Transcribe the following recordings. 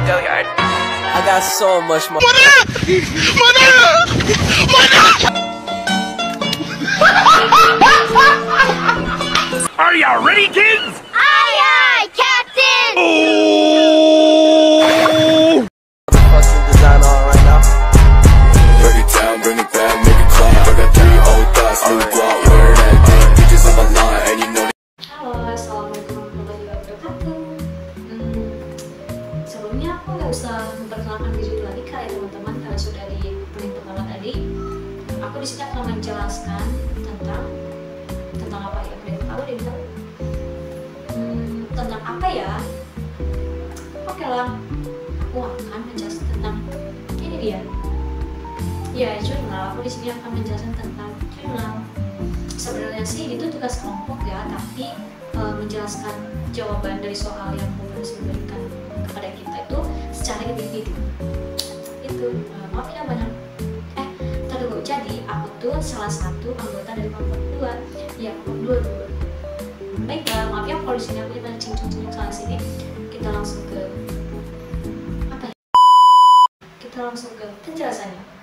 I got so much more. Are you ready, kids? Aye, aye, Captain! Fucking design on right now. Break it down, bring it back, make it clap. I got 3 old thoughts, new block, where that damn bitches on my line, and you know. Halo, assalamualaikum warahmatullahi wabarakatuh. Sebelumnya aku nggak usah memperkenalkan diri lagi kali teman-teman, karena sudah di opening pertama tadi. Aku di sini akan menjelaskan tentang apa ya? Tahu deh, tentang apa ya? Oke lah, aku akan menjelaskan tentang ini dia. Ya, jurnal. Aku di sini akan menjelaskan tentang jurnal. Sebenarnya sih itu tugas kelompok ya, tapi menjelaskan jawaban dari soal yang harus diberikan kepada kita itu secara individu. Itu maaf ya banyak. Dulu jadi aku tuh salah satu anggota dari kelompok 2. Ya, kelompok 2 dulu. Baiklah, maaf ya kalau di sini aku banyak cincin-cincin salah sini. Kita langsung ke apa ya? Kita langsung ke penjelasannya.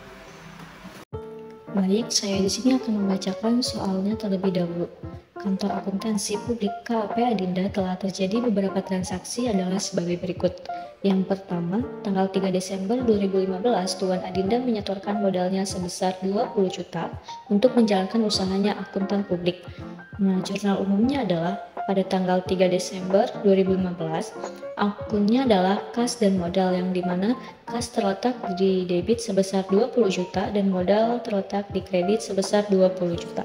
Baik, saya di sini akan membacakan soalnya terlebih dahulu. Kantor akuntansi publik KAP Adinda telah terjadi beberapa transaksi adalah sebagai berikut. Yang pertama, tanggal 3 Desember 2015, Tuan Adinda menyetorkan modalnya sebesar 20 juta untuk menjalankan usahanya akuntan publik. Nah, jurnal umumnya adalah pada tanggal 3 Desember 2015, akunnya adalah kas dan modal, yang dimana kas terletak di debit sebesar 20 juta dan modal terletak di kredit sebesar 20 juta.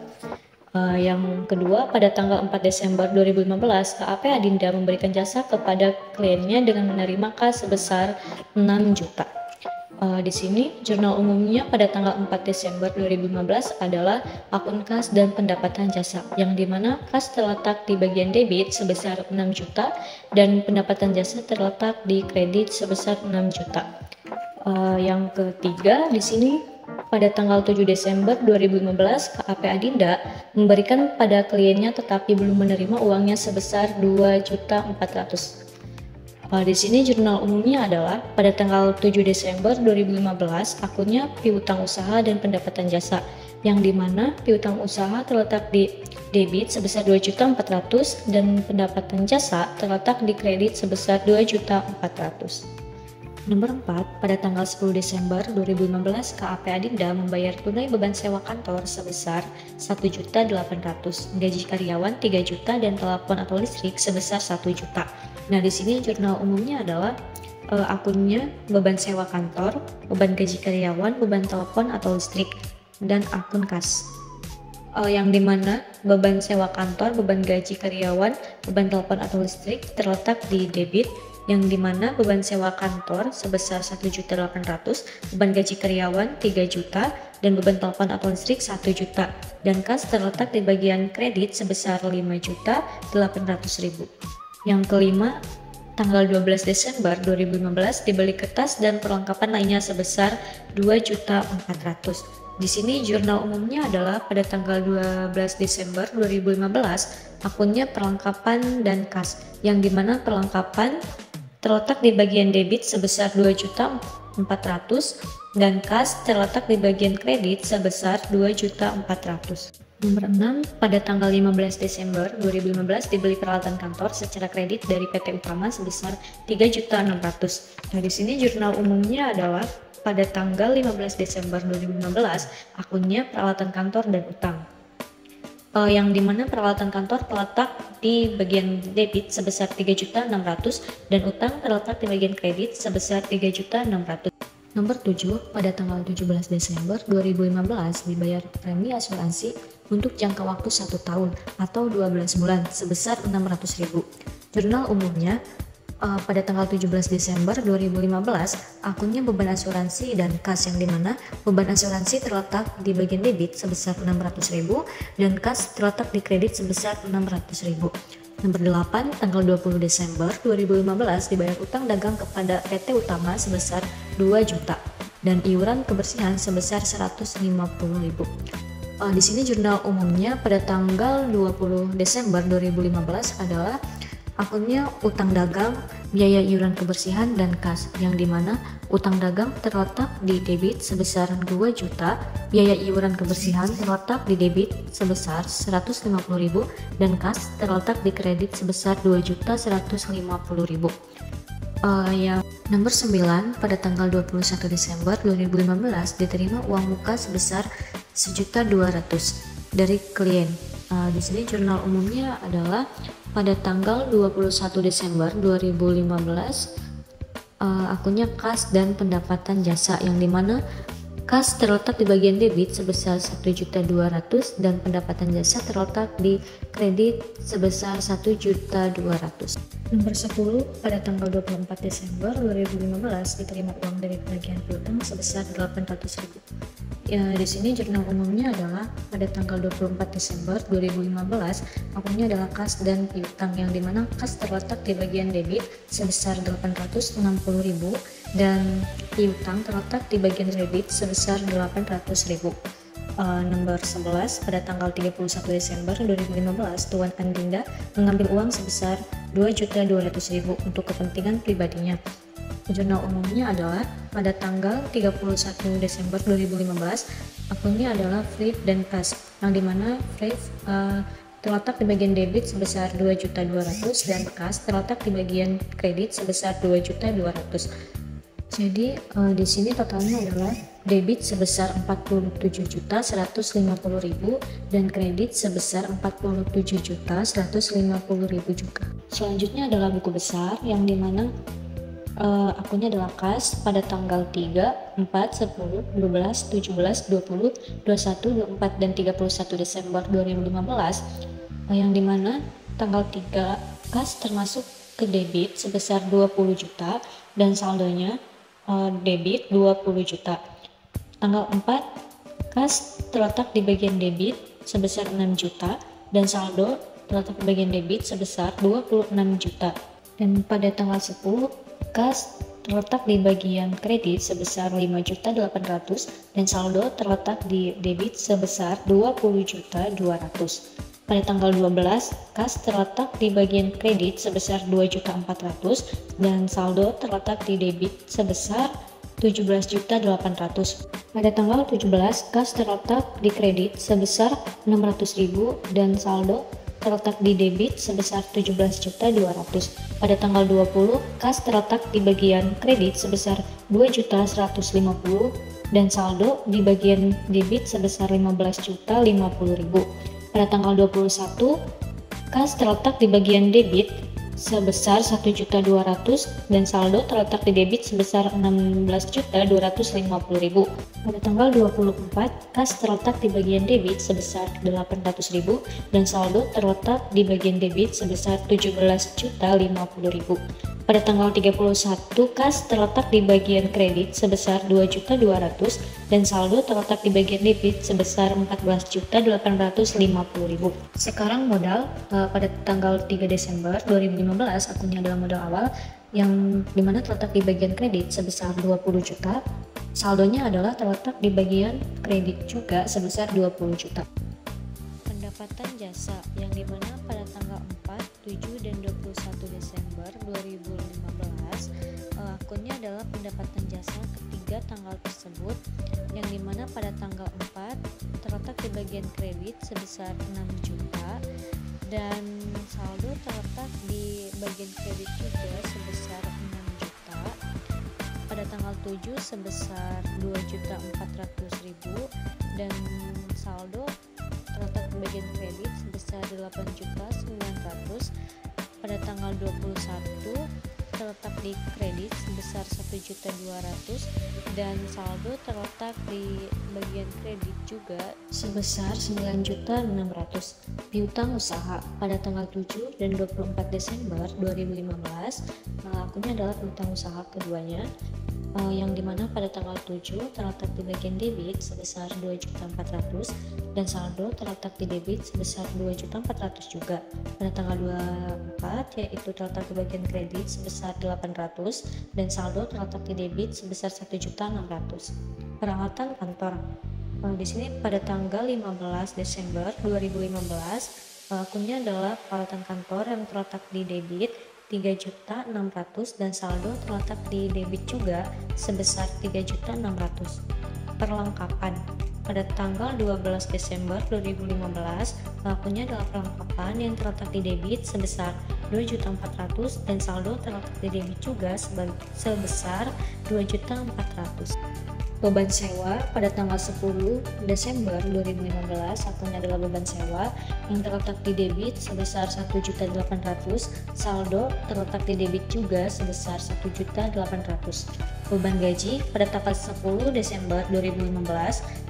Yang kedua, pada tanggal 4 Desember 2015, KAP Adinda memberikan jasa kepada kliennya dengan menerima kas sebesar 6 juta. Di sini, jurnal umumnya pada tanggal 4 Desember 2015 adalah akun kas dan pendapatan jasa, yang dimana kas terletak di bagian debit sebesar 6 juta dan pendapatan jasa terletak di kredit sebesar 6 juta. Yang ketiga, di sini pada tanggal 7 Desember 2015, KAP Adinda memberikan pada kliennya tetapi belum menerima uangnya sebesar 2.400.000. Di sini jurnal umumnya adalah pada tanggal 7 Desember 2015, akunnya piutang usaha dan pendapatan jasa, yang dimana piutang usaha terletak di debit sebesar 2.400.000 dan pendapatan jasa terletak di kredit sebesar 2.400.000. Nomor 4, pada tanggal 10 Desember 2015, KAP Adinda membayar tunai beban sewa kantor sebesar 1.800.000, gaji karyawan 3 juta dan telepon atau listrik sebesar 1 juta. Nah, di sini jurnal umumnya adalah akunnya beban sewa kantor, beban gaji karyawan, beban telepon atau listrik, dan akun kas. Yang dimana beban sewa kantor, beban gaji karyawan, beban telepon atau listrik terletak di debit, yang dimana beban sewa kantor sebesar 1.800.000, beban gaji karyawan 3 juta, dan beban telepon atau listrik 1 juta, dan kas terletak di bagian kredit sebesar 5.800.000. Yang kelima, tanggal 12 Desember 2015 dibeli kertas dan perlengkapan lainnya sebesar 2.400.000. Di sini jurnal umumnya adalah pada tanggal 12 Desember 2015, akunnya perlengkapan dan kas, yang dimana perlengkapan terletak di bagian debit sebesar 2.400.000 dan kas terletak di bagian kredit sebesar 2.400.000. Nomor 6, pada tanggal 15 Desember 2015 dibeli peralatan kantor secara kredit dari PT Utama sebesar 3.600.000. Nah, di sini jurnal umumnya adalah pada tanggal 15 Desember 2015, akunnya peralatan kantor dan utang. Yang dimana peralatan kantor terletak di bagian debit sebesar 3.600.000 dan utang terletak di bagian kredit sebesar 3.600.000. Nomor 7, pada tanggal 17 Desember 2015 dibayar premi asuransi untuk jangka waktu 1 tahun atau 12 bulan sebesar 600.000. Jurnal umumnya pada tanggal 17 Desember 2015, akunnya beban asuransi dan kas, yang dimana beban asuransi terletak di bagian debit sebesar 600.000 dan kas terletak di kredit sebesar 600.000. Nomor 8, tanggal 20 Desember 2015 dibayar utang dagang kepada PT Utama sebesar 2 juta dan iuran kebersihan sebesar 150.000. Di sini jurnal umumnya pada tanggal 20 Desember 2015 adalah Akunnya utang dagang, biaya iuran kebersihan, dan kas, yang dimana utang dagang terletak di debit sebesar 2 juta, biaya iuran kebersihan terletak di debit sebesar 150.000, dan kas terletak di kredit sebesar 2.150.000. Yang nomor 9, pada tanggal 21 Desember 2015 diterima uang muka sebesar 1.200.000 dari klien. Di sini jurnal umumnya adalah pada tanggal 21 Desember 2015, akunnya kas dan pendapatan jasa, yang dimana kas terletak di bagian debit sebesar 1.200.000 dan pendapatan jasa terletak di kredit sebesar 1.200.000. Nomor 10, pada tanggal 24 Desember 2015 diterima uang dari penagihan piutang sebesar 800.000. Di sini jurnal umumnya adalah pada tanggal 24 Desember 2015, akunnya adalah kas dan piutang, yang dimana kas terletak di bagian debit sebesar 860.000 dan piutang terletak di bagian kredit sebesar 800.000. Nomor 11, pada tanggal 31 Desember 2015, Tuan Andinda mengambil uang sebesar 2.200.000 untuk kepentingan pribadinya. Jurnal umumnya adalah pada tanggal 31 Desember 2015, akunnya adalah Flip dan Kas, yang dimana Flip terletak di bagian debit sebesar 2.200.000 dan Kas terletak di bagian kredit sebesar 2.200.000. Jadi di sini totalnya adalah debit sebesar 47.150.000 dan kredit sebesar 47.150.000 juga. Selanjutnya adalah buku besar, yang dimana akunnya adalah kas pada tanggal 3, 4, 10, 12, 17, 20, 21, 24, dan 31 Desember 2015, yang dimana tanggal 3 kas termasuk ke debit sebesar 20 juta dan saldonya debit 20 juta. Tanggal 4 kas terletak di bagian debit sebesar 6 juta dan saldo terletak di bagian debit sebesar 26 juta. Dan pada tanggal 10 kas terletak di bagian kredit sebesar 5.800.000 dan saldo terletak di debit sebesar 20.200.000. Pada tanggal 12, kas terletak di bagian kredit sebesar 2.400.000 dan saldo terletak di debit sebesar 17.800.000. Pada tanggal 17, kas terletak di kredit sebesar 600.000 dan saldo terletak di debit sebesar 17.200.000. Pada tanggal 20, kas terletak di bagian kredit sebesar 2.150.000 dan saldo di bagian debit sebesar 15.050.000. Pada tanggal 21, kas terletak di bagian debit sebesar 1.200.000 dan saldo terletak di debit sebesar 16.250.000. Pada tanggal 24, kas terletak di bagian debit sebesar 800.000 dan saldo terletak di bagian debit sebesar 17.050.000. Pada tanggal 31, kas terletak di bagian kredit sebesar 2.200.000 dan saldo terletak di bagian debit sebesar 14.850.000. Sekarang modal pada tanggal 3 Desember 2015, akunnya adalah modal awal, yang dimana terletak di bagian kredit sebesar 20 juta, saldonya adalah terletak di bagian kredit juga sebesar 20 juta. Pendapatan jasa, yang dimana pada tanggal 4, 7, dan 21 Desember 2015, akunnya adalah pendapatan jasa ketiga tanggal tersebut, yang dimana pada tanggal 4 terletak di bagian kredit sebesar 6 juta dan saldo terletak di bagian kredit juga sebesar 6 juta. Pada tanggal 7 sebesar 2.400.000 dan saldo terletak di bagian kredit sebesar 8.900.000. Pada tanggal 21 terletak di kredit sebesar 1.200.000 dan saldo terletak di bagian kredit juga sebesar 9.600.000. Piutang usaha pada tanggal 7 dan 24 Desember 2015, akunnya adalah piutang usaha keduanya, yang dimana pada tanggal 7 terletak di bagian debit sebesar 2.400.000 dan saldo terletak di debit sebesar 2.400.000 juga. Pada tanggal 24 yaitu terletak di bagian kredit sebesar 800 dan saldo terletak di debit sebesar 1.600.000. Peralatan kantor, di sini pada tanggal 15 Desember 2015 Akunnya adalah peralatan kantor yang terletak di debit 3.600.000 dan saldo terletak di debit juga sebesar 3.600.000. Perlengkapan. Pada tanggal 12 Desember 2015, akunnya adalah perlengkapan yang terletak di debit sebesar 2.400.000 dan saldo terletak di debit juga sebesar 2.400.000. Beban sewa pada tanggal 10 Desember 2015, akunnya adalah beban sewa yang terletak di debit sebesar 1.800.000, saldo terletak di debit juga sebesar 1.800.000. Beban gaji pada tanggal 10 Desember 2015,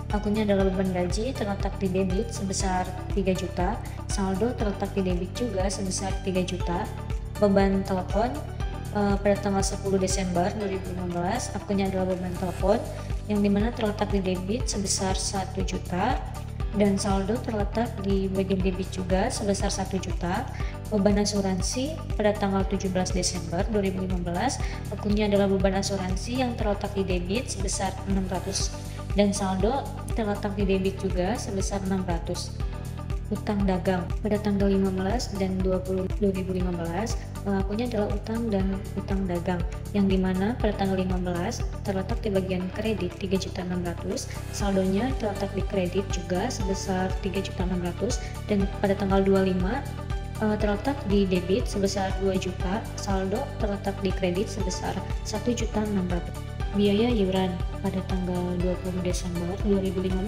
akunnya adalah beban gaji terletak di debit sebesar 3 juta, saldo terletak di debit juga sebesar 3 juta. Beban telepon pada tanggal 10 Desember 2015, akunnya adalah beban telepon yang dimana terletak di debit sebesar 1 juta dan saldo terletak di bagian debit juga sebesar 1 juta. Beban asuransi pada tanggal 17 Desember 2015, akunnya adalah beban asuransi yang terletak di debit sebesar 600 dan saldo terletak di debit juga sebesar 600. Utang dagang pada tanggal 15 dan 20 2015, akunnya adalah utang dan utang dagang yang dimana pada tanggal 15 terletak di bagian kredit 3.600.000, saldonya terletak di kredit juga sebesar 3.600.000 dan pada tanggal 25 terletak di debit sebesar 2 juta, saldo terletak di kredit sebesar 1.600.000. Biaya iuran pada tanggal 20 Desember 2015,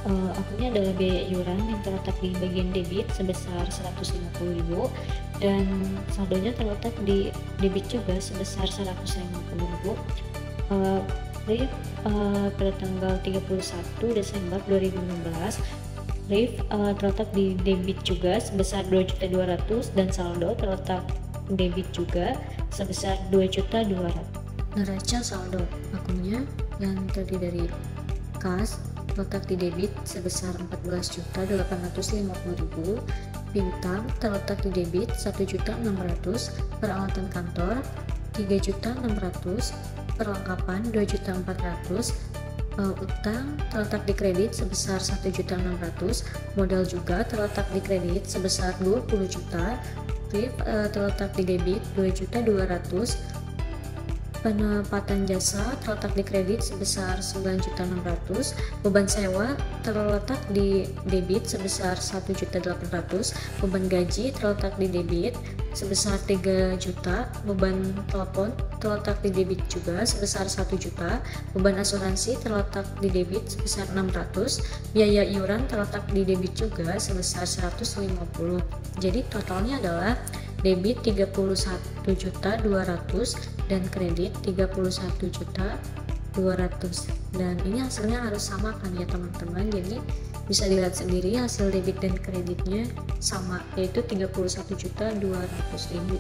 akunnya adalah biaya iuran yang terletak di bagian debit sebesar 150.000 dan saldonya terletak di debit juga sebesar 150.000. RIF pada tanggal 31 Desember 2016, RIF terletak di debit juga sebesar 2.200.000 dan saldo terletak debit juga sebesar 2.200.000. Neraca saldo akunnya yang terdiri dari kas terletak di debit sebesar 14.850.000, piutang terletak di debit 1.600.000, peralatan kantor 3.600.000, perlengkapan 2.400.000, utang terletak di kredit sebesar 1.600.000, modal juga terletak di kredit sebesar 20 juta, RIF terletak di debit 2.200.000, penempatan jasa terletak di kredit sebesar 9.600.000, beban sewa terletak di debit sebesar 1.800.000, beban gaji terletak di debit sebesar 3 juta, beban telepon terletak di debit juga sebesar 1 juta, beban asuransi terletak di debit sebesar 600, biaya iuran terletak di debit juga sebesar 150. Jadi totalnya adalah debit 31.200.000 dan kredit 31.200.000 dan ini hasilnya harus sama kan ya teman-teman. Jadi bisa dilihat sendiri hasil debit dan kreditnya sama, yaitu 31.200.000.